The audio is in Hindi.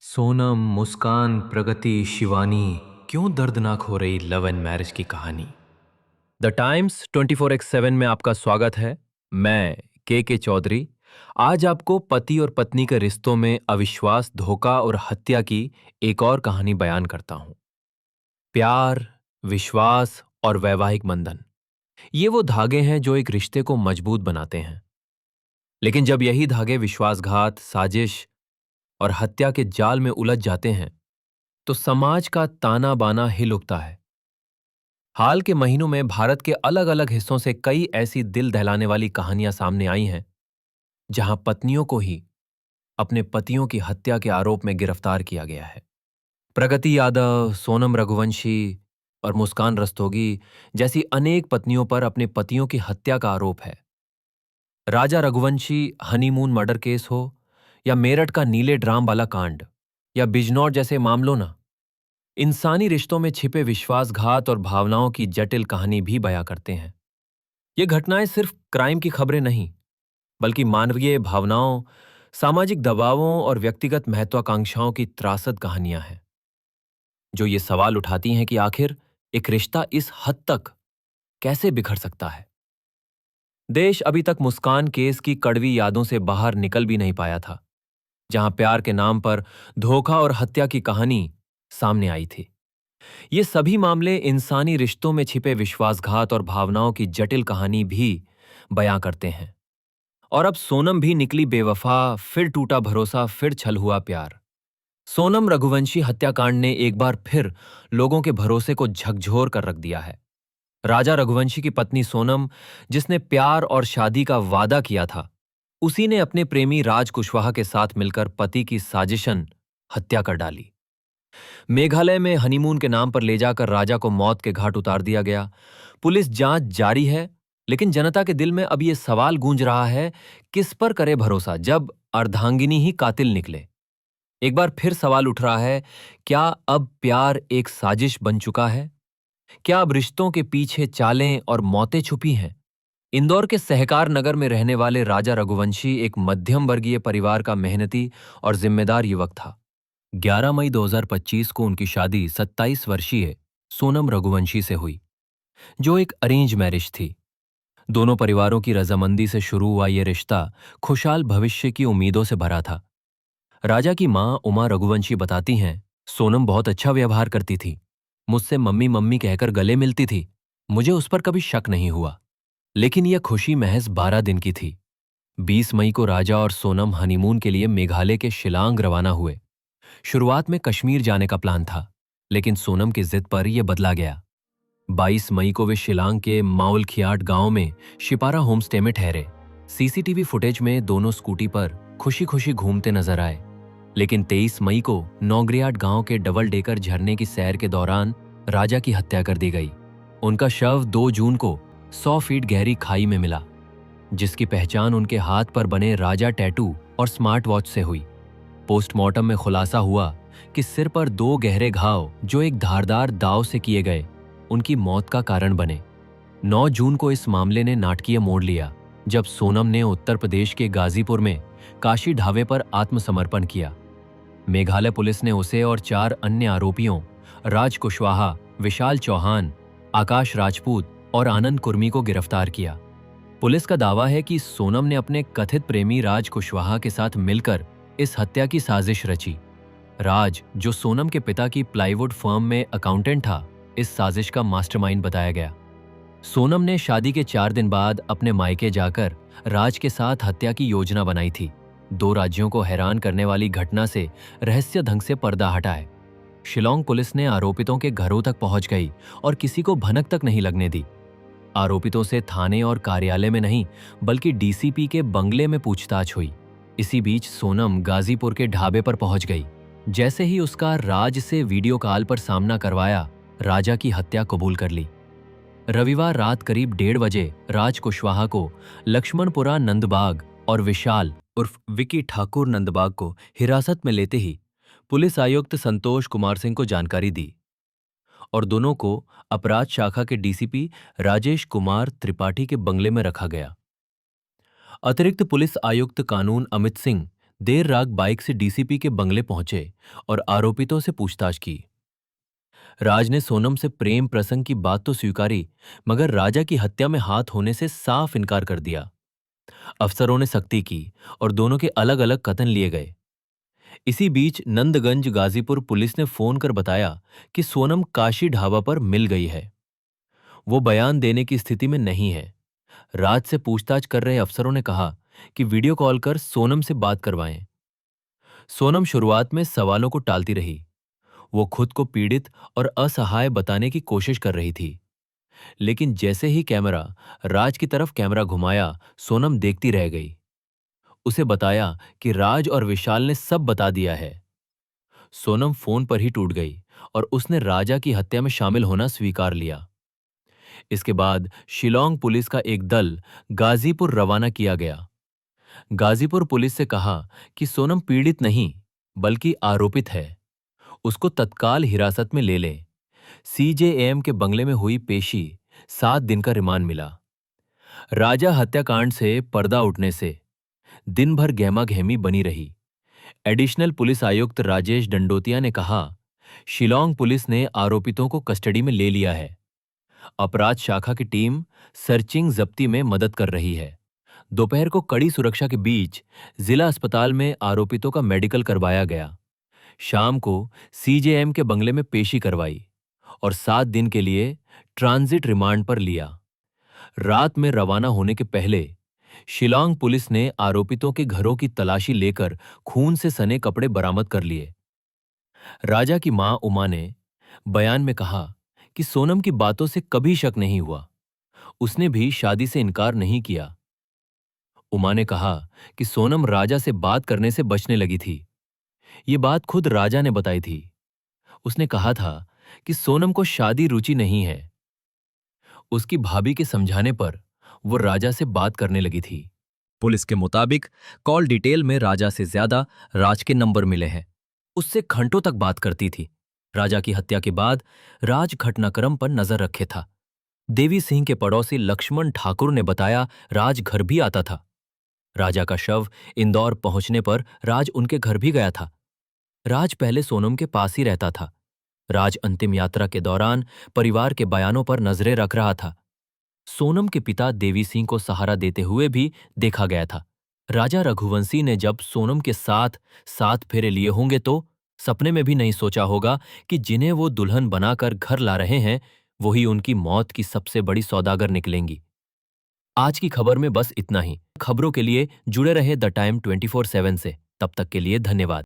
सोनम, मुस्कान, प्रगति, शिवानी, क्यों दर्दनाक हो रही लव एंड मैरिज की कहानी। द टाइम्स 24x7 में आपका स्वागत है। मैं के चौधरी आज आपको पति और पत्नी के रिश्तों में अविश्वास, धोखा और हत्या की एक और कहानी बयान करता हूं। प्यार, विश्वास और वैवाहिक बंधन, ये वो धागे हैं जो एक रिश्ते को मजबूत बनाते हैं। लेकिन जब यही धागे विश्वासघात, साजिश और हत्या के जाल में उलझ जाते हैं तो समाज का ताना बाना हिल उठता है। हाल के महीनों में भारत के अलग अलग हिस्सों से कई ऐसी दिल दहलाने वाली कहानियां सामने आई हैं जहां पत्नियों को ही अपने पतियों की हत्या के आरोप में गिरफ्तार किया गया है। प्रगति यादव, सोनम रघुवंशी और मुस्कान रस्तोगी जैसी अनेक पत्नियों पर अपने पतियों की हत्या का आरोप है। राजा रघुवंशी हनीमून मर्डर केस हो या मेरठ का नीले ड्राम वाला कांड या बिजनौर जैसे मामलों ना, इंसानी रिश्तों में छिपे विश्वासघात और भावनाओं की जटिल कहानी भी बयां करते हैं। ये घटनाएं सिर्फ क्राइम की खबरें नहीं, बल्कि मानवीय भावनाओं, सामाजिक दबावों और व्यक्तिगत महत्वाकांक्षाओं की त्रासद कहानियां हैं, जो ये सवाल उठाती हैं कि आखिर एक रिश्ता इस हद तक कैसे बिखर सकता है। देश अभी तक मुस्कान केस की कड़वी यादों से बाहर निकल भी नहीं पाया था, जहां प्यार के नाम पर धोखा और हत्या की कहानी सामने आई थी। ये सभी मामले इंसानी रिश्तों में छिपे विश्वासघात और भावनाओं की जटिल कहानी भी बयां करते हैं। और अब सोनम भी निकली बेवफा, फिर टूटा भरोसा, फिर छल हुआ प्यार। सोनम रघुवंशी हत्याकांड ने एक बार फिर लोगों के भरोसे को झकझोर कर रख दिया है। राजा रघुवंशी की पत्नी सोनम, जिसने प्यार और शादी का वादा किया था, उसी ने अपने प्रेमी राज कुशवाहा के साथ मिलकर पति की साजिशन हत्या कर डाली। मेघालय में हनीमून के नाम पर ले जाकर राजा को मौत के घाट उतार दिया गया। पुलिस जांच जारी है, लेकिन जनता के दिल में अब यह सवाल गूंज रहा है, किस पर करे भरोसा जब अर्धांगिनी ही कातिल निकले। एक बार फिर सवाल उठ रहा है, क्या अब प्यार एक साजिश बन चुका है? क्या अब रिश्तों के पीछे चालें और मौतें छुपी हैं? इंदौर के सहकार नगर में रहने वाले राजा रघुवंशी एक मध्यम वर्गीय परिवार का मेहनती और जिम्मेदार युवक था। 11 मई 2025 को उनकी शादी 27 वर्षीय सोनम रघुवंशी से हुई, जो एक अरेंज मैरिज थी। दोनों परिवारों की रजामंदी से शुरू हुआ यह रिश्ता खुशहाल भविष्य की उम्मीदों से भरा था। राजा की मां उमा रघुवंशी बताती हैं, सोनम बहुत अच्छा व्यवहार करती थी, मुझसे मम्मी मम्मी कहकर गले मिलती थी। मुझे उस पर कभी शक नहीं हुआ। लेकिन यह खुशी महज 12 दिन की थी। 20 मई को राजा और सोनम हनीमून के लिए मेघालय के शिलांग रवाना हुए। शुरुआत में कश्मीर जाने का प्लान था, लेकिन सोनम की जिद पर यह बदला गया। 22 मई को वे शिलांग के माउलखियाट गांव में शिपारा होमस्टे में ठहरे। सीसीटीवी फुटेज में दोनों स्कूटी पर खुशी खुशी घूमते नजर आए। लेकिन 23 मई को नौगरियाट गांव के डबल डेकर झरने की सैर के दौरान राजा की हत्या कर दी गई। उनका शव 2 जून को 100 फीट गहरी खाई में मिला, जिसकी पहचान उनके हाथ पर बने राजा टैटू और स्मार्ट वॉच से हुई। पोस्टमार्टम में खुलासा हुआ कि सिर पर 2 गहरे घाव, जो एक धारदार दाव से किए गए, उनकी मौत का कारण बने। 9 जून को इस मामले ने नाटकीय मोड़ लिया, जब सोनम ने उत्तर प्रदेश के गाजीपुर में काशी ढाबे पर आत्मसमर्पण किया। मेघालय पुलिस ने उसे और 4 अन्य आरोपियों राज कुशवाहा, विशाल चौहान, आकाश राजपूत और आनंद कुर्मी को गिरफ्तार किया। पुलिस का दावा है कि सोनम ने अपने कथित प्रेमी राज कुशवाहा के साथ मिलकर इस हत्या की साजिश रची। राज, जो सोनम के पिता की प्लाईवुड फर्म में अकाउंटेंट था, इस साजिश का मास्टरमाइंड बताया गया। सोनम ने शादी के 4 दिन बाद अपने मायके जाकर राज के साथ हत्या की योजना बनाई थी। 2 राज्यों को हैरान करने वाली घटना से रहस्य ढंग से पर्दा हटा है। शिलोंग पुलिस ने आरोपितों के घरों तक पहुंच गई और किसी को भनक तक नहीं लगने दी। आरोपितों से थाने और कार्यालय में नहीं, बल्कि डीसीपी के बंगले में पूछताछ हुई। इसी बीच सोनम गाजीपुर के ढाबे पर पहुंच गई। जैसे ही उसका राज से वीडियो कॉल पर सामना करवाया, राजा की हत्या कबूल कर ली। रविवार रात करीब 1:30 बजे राज कुशवाहा को लक्ष्मणपुरा नंदबाग और विशाल उर्फ विकी ठाकुर नंदबाग को हिरासत में लेते ही पुलिस आयुक्त संतोष कुमार सिंह को जानकारी दी और दोनों को अपराध शाखा के डीसीपी राजेश कुमार त्रिपाठी के बंगले में रखा गया। अतिरिक्त पुलिस आयुक्त कानून अमित सिंह देर रात बाइक से डीसीपी के बंगले पहुंचे और आरोपितों से पूछताछ की। राज ने सोनम से प्रेम प्रसंग की बात तो स्वीकारी, मगर राजा की हत्या में हाथ होने से साफ इनकार कर दिया। अफसरों ने सख्ती की और दोनों के अलग अलग कथन लिए गए। इसी बीच नंदगंज गाजीपुर पुलिस ने फोन कर बताया कि सोनम काशी ढाबा पर मिल गई है। वो बयान देने की स्थिति में नहीं है। राज से पूछताछ कर रहे अफसरों ने कहा कि वीडियो कॉल कर सोनम से बात करवाएं। सोनम शुरुआत में सवालों को टालती रही। वो खुद को पीड़ित और असहाय बताने की कोशिश कर रही थी, लेकिन जैसे ही कैमरा राज की तरफ कैमरा घुमाया, सोनम देखती रह गई। उसे बताया कि राज और विशाल ने सब बता दिया है। सोनम फोन पर ही टूट गई और उसने राजा की हत्या में शामिल होना स्वीकार लिया। इसके बाद शिलोंग पुलिस का एक दल गाजीपुर रवाना किया गया। गाजीपुर पुलिस से कहा कि सोनम पीड़ित नहीं बल्कि आरोपित है, उसको तत्काल हिरासत में ले लें। सीजेएम के बंगले में हुई पेशी, 7 दिन का रिमांड मिला। राजा हत्याकांड से पर्दा उठने से दिन भर गहमा-गहमी बनी रही। एडिशनल पुलिस आयुक्त राजेश डंडोतिया ने कहा, शिलोंग पुलिस ने आरोपितों को कस्टडी में ले लिया है। अपराध शाखा की टीम सर्चिंग जब्ती में मदद कर रही है। दोपहर को कड़ी सुरक्षा के बीच जिला अस्पताल में आरोपितों का मेडिकल करवाया गया। शाम को सीजेएम के बंगले में पेशी करवाई और 7 दिन के लिए ट्रांजिट रिमांड पर लिया। रात में रवाना होने के पहले शिलोंग पुलिस ने आरोपितों के घरों की तलाशी लेकर खून से सने कपड़े बरामद कर लिए। राजा की मां उमा ने बयान में कहा कि सोनम की बातों से कभी शक नहीं हुआ, उसने भी शादी से इनकार नहीं किया। उमा ने कहा कि सोनम राजा से बात करने से बचने लगी थी। ये बात खुद राजा ने बताई थी। उसने कहा था कि सोनम को शादी रुचि नहीं है। उसकी भाभी के समझाने पर वो राजा से बात करने लगी थी। पुलिस के मुताबिक कॉल डिटेल में राजा से ज्यादा राज के नंबर मिले हैं। उससे घंटों तक बात करती थी। राजा की हत्या के बाद राज घटनाक्रम पर नजर रखे था। देवी सिंह के पड़ोसी लक्ष्मण ठाकुर ने बताया, राज घर भी आता था। राजा का शव इंदौर पहुंचने पर राज उनके घर भी गया था। राज पहले सोनम के पास ही रहता था। राज अंतिम यात्रा के दौरान परिवार के बयानों पर नजरें रख रहा था। सोनम के पिता देवी सिंह को सहारा देते हुए भी देखा गया था। राजा रघुवंशी ने जब सोनम के साथ 7 फेरे लिए होंगे तो सपने में भी नहीं सोचा होगा कि जिन्हें वो दुल्हन बनाकर घर ला रहे हैं, वही उनकी मौत की सबसे बड़ी सौदागर निकलेंगी। आज की खबर में बस इतना ही। खबरों के लिए जुड़े रहे द टाइम 24/7 से। तब तक के लिए धन्यवाद।